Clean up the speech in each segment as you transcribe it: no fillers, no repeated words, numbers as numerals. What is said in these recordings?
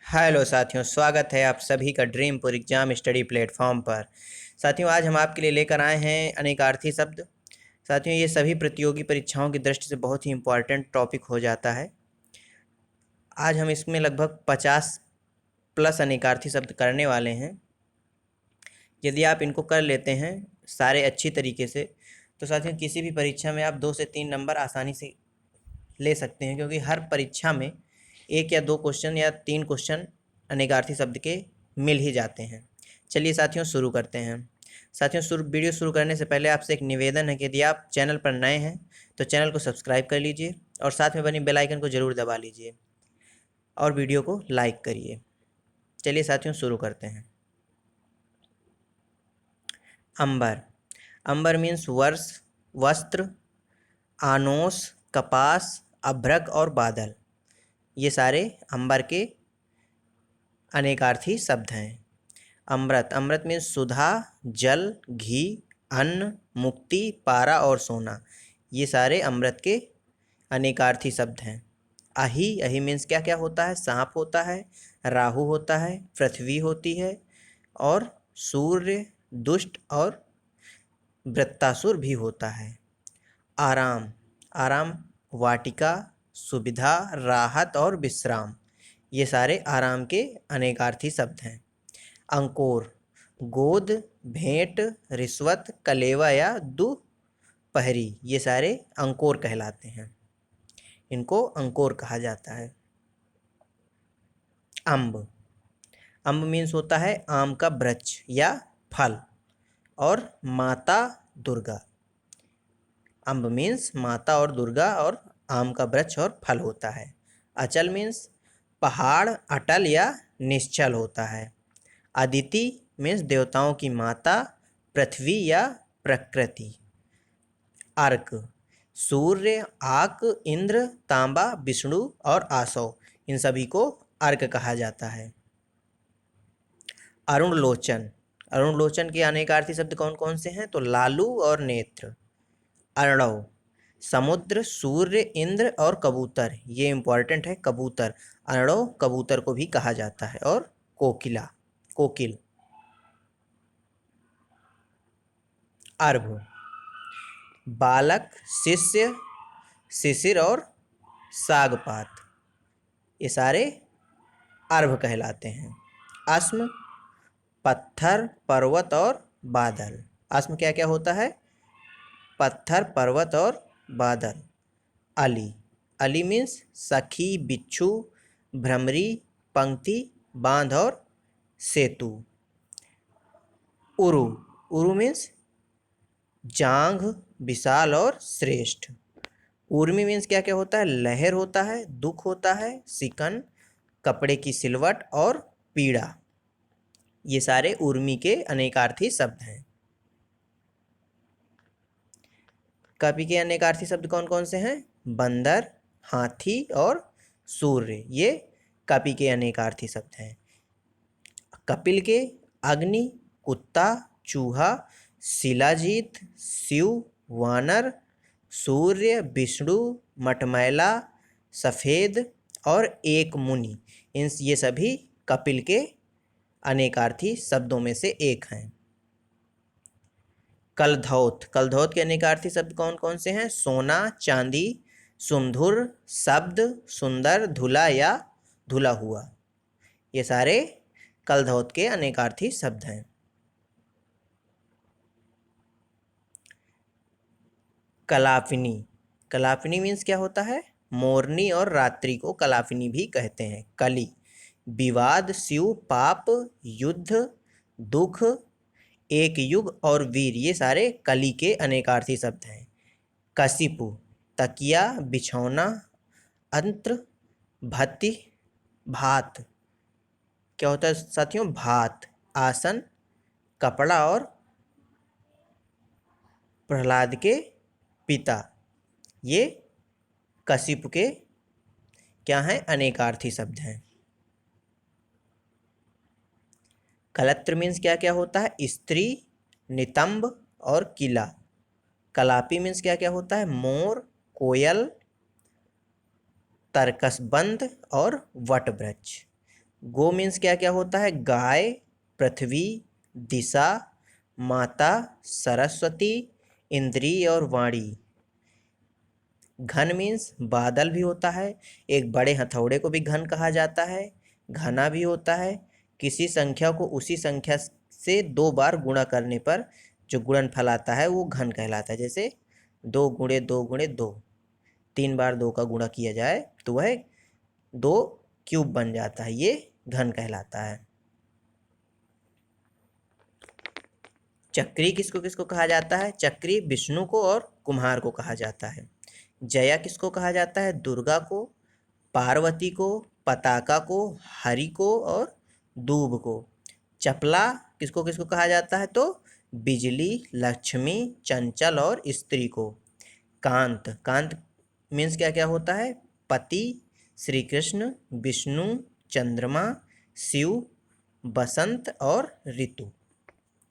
Hello साथियों, स्वागत है आप सभी का ड्रीमपुर एग्जाम स्टडी प्लेटफॉर्म पर। साथियों, आज हम आपके लिए लेकर आए हैं अनेकार्थी शब्द। साथियों, ये सभी प्रतियोगी परीक्षाओं की दृष्टि से बहुत ही इम्पॉर्टेंट टॉपिक हो जाता है। आज हम इसमें लगभग 50 प्लस अनेकार्थी शब्द करने वाले हैं। यदि आप इनको कर लेते हैं सारे अच्छी तरीके से, तो साथियों किसी भी परीक्षा में आप 2 से 3 नंबर आसानी से ले सकते हैं, क्योंकि हर परीक्षा में 1 या 2 क्वेश्चन या 3 क्वेश्चन अनेकार्थी शब्द के मिल ही जाते हैं। चलिए साथियों, शुरू करते हैं। साथियों, वीडियो शुरू करने से पहले आपसे एक निवेदन है कि यदि आप चैनल पर नए हैं तो चैनल को सब्सक्राइब कर लीजिए और साथ में बनी बेल आइकन को ज़रूर दबा लीजिए और वीडियो को लाइक करिए। चलिए साथियों, शुरू करते हैं। अंबर। अंबर मीन्स वर्ष, वस्त्र, आनोस, कपास, अभ्रक और बादल। ये सारे अंबर के अनेकार्थी शब्द हैं। अमृत। अमृत में सुधा, जल, घी, अन्न, मुक्ति, पारा और सोना। ये सारे अमृत के अनेकार्थी शब्द हैं। अहि। अहि मीन्स क्या क्या होता है? सांप होता है, राहु होता है, पृथ्वी होती है और सूर्य, दुष्ट और वृत्तासुर भी होता है। आराम। आराम वाटिका, सुविधा, राहत और विश्राम। ये सारे आराम के अनेकार्थी शब्द हैं। अंकोर। गोद, भेंट, रिश्वत, कलेवा या दुपहरी। ये सारे अंकोर कहलाते हैं। इनको अंकोर कहा जाता है। अम्ब। अम्ब मीन्स होता है आम का वृक्ष या फल और माता दुर्गा। अम्ब मीन्स माता और दुर्गा और आम का वृक्ष और फल होता है। अचल मीन्स पहाड़ अटल या निश्चल होता है। अदिति मीन्स देवताओं की माता, पृथ्वी या प्रकृति। अर्क। सूर्य, आक, इंद्र, तांबा, विष्णु और आसव। इन सभी को अर्क कहा जाता है। अरुण लोचन। अरुण लोचन के अनेकार्थी शब्द कौन कौन से हैं? तो लालू और नेत्र। अर्णव। समुद्र, सूर्य, इंद्र और कबूतर। ये इंपॉर्टेंट है, कबूतर। अर्णव कबूतर को भी कहा जाता है। और कोकिला, कोकिल। अर्भ। बालक, शिष्य, शिशिर और सागपात। ये सारे अर्भ कहलाते हैं। अस्म। पत्थर, पर्वत और बादल। अस्म क्या क्या होता है? पत्थर, पर्वत और बादल। अली। अली मीन्स सखी, बिच्छू, भ्रमरी, पंक्ति, बांध और सेतु। उरु। उरु मीन्स जांघ, विशाल और श्रेष्ठ। ऊर्मी मीन्स क्या क्या होता है? लहर होता है, दुख होता है, सिकन, कपड़े की सिलवट और पीड़ा। ये सारे ऊर्मी के अनेकार्थी शब्द हैं। कपि के अनेकार्थी शब्द कौन कौन से हैं? बंदर, हाथी और सूर्य। ये कपि के अनेकार्थी शब्द हैं। कपिल के अग्नि, कुत्ता, चूहा, शिलाजीत, शिव, वानर, सूर्य, विष्णु, मटमैला, सफ़ेद और एक मुनि। ये सभी कपिल के अनेकार्थी शब्दों में से एक हैं। कलधौत। कलधौत के अनेकार्थी शब्द कौन कौन से हैं? सोना, चांदी, सुमधुर, शब्द, सुंदर, धुला या धुला हुआ। ये सारे कलधौत के अनेकार्थी शब्द हैं। कलापिनी। कलापिनी मीन्स क्या होता है? मोरनी और रात्रि को कलापिनी भी कहते हैं। कली। विवाद, शिव, पाप, युद्ध, दुख, एक युग और वीर। ये सारे कली के अनेकार्थी शब्द हैं। कशिपु। तकिया, बिछौना, अंत्र, भत्ति, भात। क्या होता है साथियों? भात, आसन, कपड़ा और प्रहलाद के पिता। ये कशिप के क्या हैं? अनेकार्थी शब्द हैं। कलत्र मीन्स क्या क्या होता है? स्त्री, नितंब और किला। कलापी मीन्स क्या क्या होता है? मोर, कोयल, तरकसबंद और वट वृक्ष। गो मीन्स क्या क्या होता है? गाय, पृथ्वी, दिशा, माता, सरस्वती, इंद्रिय और वाणी। घन मीन्स बादल भी होता है, एक बड़े हथौड़े को भी घन कहा जाता है, घना भी होता है, किसी संख्या को उसी संख्या से 2 बार गुणा करने पर जो गुणनफल आता है वो घन कहलाता है। जैसे 2 गुणे 2 गुणे 2, 3 बार 2 का गुणा किया जाए तो वह 2 क्यूब बन जाता है, ये घन कहलाता है। चक्री किसको किसको कहा जाता है? चक्री विष्णु को और कुम्हार को कहा जाता है। जया किसको कहा जाता है? दुर्गा को, पार्वती को, पताका को, हरि को और दूब को। चपला किसको किसको कहा जाता है? तो बिजली, लक्ष्मी, चंचल और स्त्री को। कांत, कांत मीन्स क्या क्या होता है? पति, श्री कृष्ण, विष्णु, चंद्रमा, शिव, बसंत और ऋतु।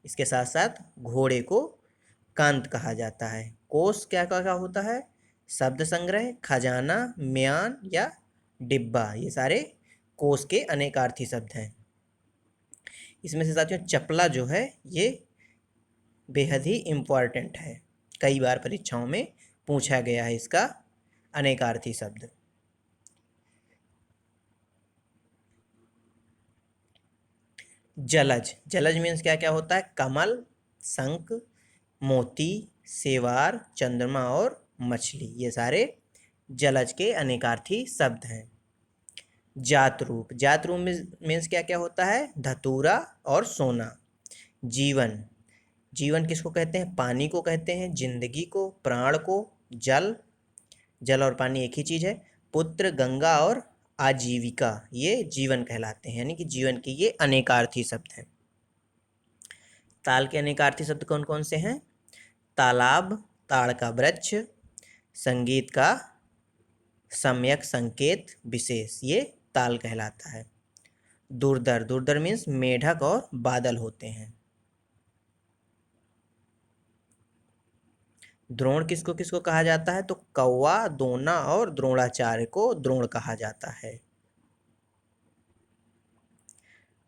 इसके साथ साथ घोड़े को कांत कहा जाता है। कोष क्या क्या होता है? शब्द संग्रह, खजाना, म्यान या डिब्बा, ये सारे कोष के अनेकार्थी शब्द हैं। इसमें से साथियों चपला जो है ये बेहद ही इम्पॉर्टेंट है, कई बार परीक्षाओं में पूछा गया है इसका अनेकार्थी शब्द। जलज, जलज मीन्स क्या क्या होता है? कमल, शंख, मोती, सेवार, चंद्रमा और मछली, ये सारे जलज के अनेकार्थी शब्द हैं। जात रूप, जात रूप मीन्स क्या क्या होता है? धतूरा और सोना। जीवन, जीवन किसको कहते हैं? पानी को कहते हैं, जिंदगी को, प्राण को। जल, जल और पानी एक ही चीज है। पुत्र, गंगा और आजीविका, ये जीवन कहलाते हैं, यानी कि जीवन के ये अनेकार्थी शब्द हैं। ताल के अनेकार्थी शब्द कौन कौन से हैं? तालाब, ताड़ का वृक्ष, संगीत का सम्यक संकेत विशेष, ये ताल कहलाता है। दुर्धर, दुर्धर मीन्स मेढक और बादल होते हैं। द्रोण किसको किसको कहा जाता है? तो कौवा, दोना और द्रोणाचार्य को द्रोण कहा जाता है।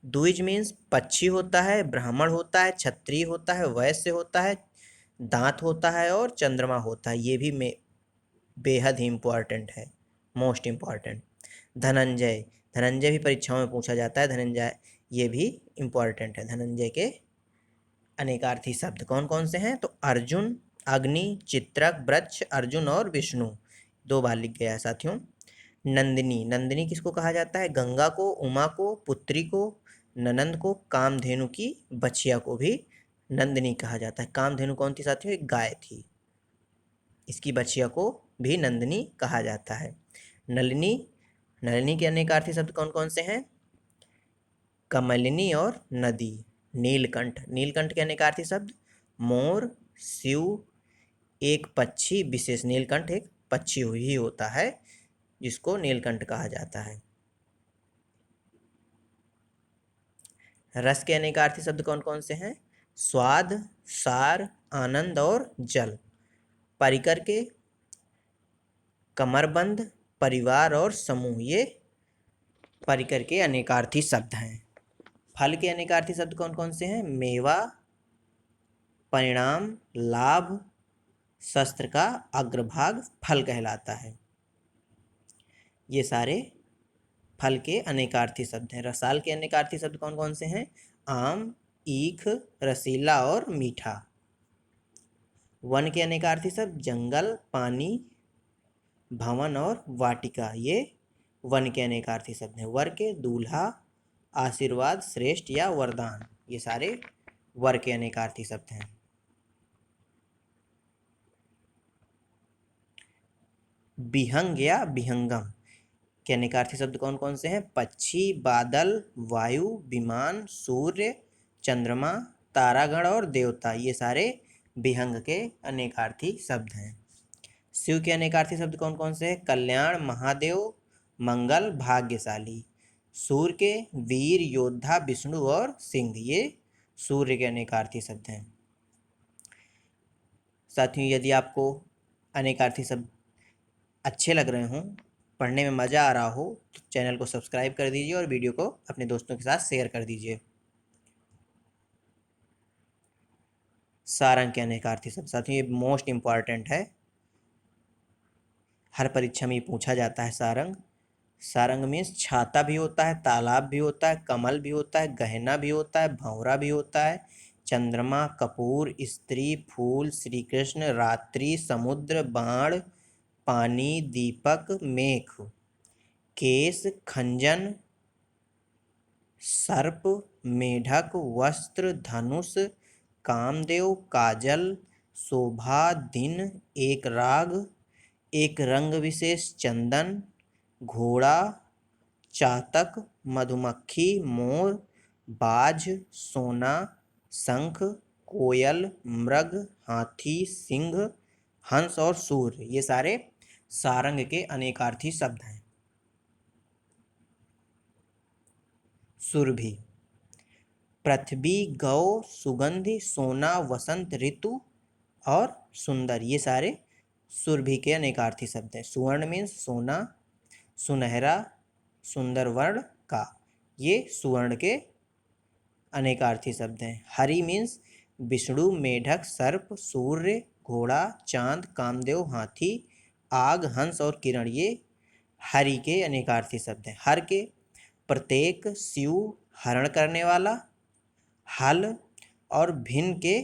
द्विज मीन्स पक्षी होता है, ब्राह्मण होता है, क्षत्रिय होता है, वैश्य होता है, दांत होता है और चंद्रमा होता है, ये भी बेहद ही इम्पोर्टेंट है, मोस्ट इम्पॉर्टेंट। धनंजय, धनंजय भी परीक्षाओं में पूछा जाता है, धनंजय ये भी इम्पॉर्टेंट है। धनंजय के अनेकार्थी शब्द कौन कौन से हैं? तो अर्जुन, अग्नि, चित्रक, वृक्ष, अर्जुन और विष्णु, 2 बार लिख गया है साथियों। नंदिनी, नंदिनी किसको कहा जाता है? गंगा को, उमा को, पुत्री को, ननंद को, कामधेनु की बछिया को भी नंदिनी कहा जाता है। कामधेनु कौन थी साथियों? एक गाय थी, इसकी बछिया को भी नंदिनी कहा जाता है। नलिनी, नलिनी के अनेकार्थी शब्द कौन कौन से हैं? कमलिनी और नदी। नीलकंठ, नीलकंठ के अनेकार्थी शब्द मोर, शिव, एक पक्षी विशेष, नीलकंठ एक पक्षी ही होता है जिसको नीलकंठ कहा जाता है। रस के अनेकार्थी शब्द कौन कौन से हैं? स्वाद, सार, आनंद और जल। परिकर के कमरबंद, परिवार और समूह, ये परिकर के अनेकार्थी शब्द हैं। फल के अनेकार्थी शब्द कौन कौन से हैं? मेवा, परिणाम, लाभ, शस्त्र का अग्रभाग फल कहलाता है। ये सारे फल के अनेकार्थी शब्द हैं। रसाल के अनेकार्थी शब्द कौन कौन से हैं? आम, ईख, रसीला और मीठा। वन के अनेकार्थी शब्द जंगल, पानी, भवन और वाटिका, ये वन के अनेकार्थी शब्द हैं। वर के दूल्हा, आशीर्वाद, श्रेष्ठ या वरदान, ये सारे वर के अनेकार्थी शब्द हैं। विहंग या विहंगम के अनेकार्थी शब्द कौन कौन से हैं? पक्षी, बादल, वायु, विमान, सूर्य, चंद्रमा, तारागण और देवता, ये सारे विहंग के अनेकार्थी शब्द हैं। शिव के अनेकार्थी शब्द कौन कौन से हैं? कल्याण, महादेव, मंगल, भाग्यशाली। सूर्य के वीर, योद्धा, विष्णु और सिंह, ये सूर्य के अनेकार्थी शब्द हैं। साथियों यदि आपको अनेकार्थी शब्द अच्छे लग रहे हों पढ़ने में मज़ा आ रहा हो तो चैनल को सब्सक्राइब कर दीजिए और वीडियो को अपने दोस्तों के साथ शेयर कर दीजिए। सारंग के अनेकार्थी शब्द साथियों ये मोस्ट इम्पॉर्टेंट है, हर परीक्षा में ये पूछा जाता है। सारंग, सारंग मीन्स छाता भी होता है, तालाब भी होता है, कमल भी होता है, गहना भी होता है, भंवरा भी होता है, चंद्रमा, कपूर, स्त्री, फूल, श्री कृष्ण, रात्रि, समुद्र, बाण, पानी, दीपक, मेघ, केस, खंजन, सर्प, मेढक, वस्त्र, धनुष, कामदेव, काजल, शोभा, दिन, एक राग, एक रंग विशेष, चंदन, घोड़ा, चातक, मधुमक्खी, मोर, बाज, सोना, शंख, कोयल, मृग, हाथी, सिंह, हंस और सूर्य, ये सारे सारंग के अनेकार्थी शब्द हैं। सुरभि, पृथ्वी, गौ, सुगंधि, सोना, वसंत, ऋतु और सुंदर, ये सारे सुरभि के अनेकार्थी शब्द हैं। सुवर्ण मीन्स सोना, सुनहरा, सुंदर वर्ण का, ये सुवर्ण के अनेकार्थी शब्द हैं। हरि मीन्स विष्णु, मेढक, सर्प, सूर्य, घोड़ा, चांद, कामदेव, हाथी, आग, हंस और किरण, ये हरि के अनेकार्थी शब्द हैं। हर के प्रत्येक, शिव, हरण करने वाला, हल और भिन्न के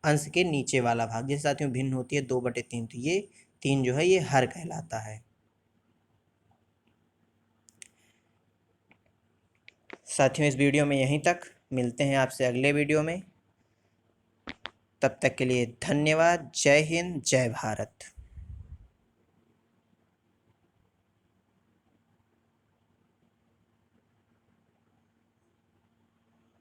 अंश के नीचे वाला भाग, जैसे साथियों भिन्न होती है 2/3, तो ये 3 जो है ये हर कहलाता है। साथियों इस वीडियो में यहीं तक, मिलते हैं आपसे अगले वीडियो में, तब तक के लिए धन्यवाद। जय हिंद, जय भारत।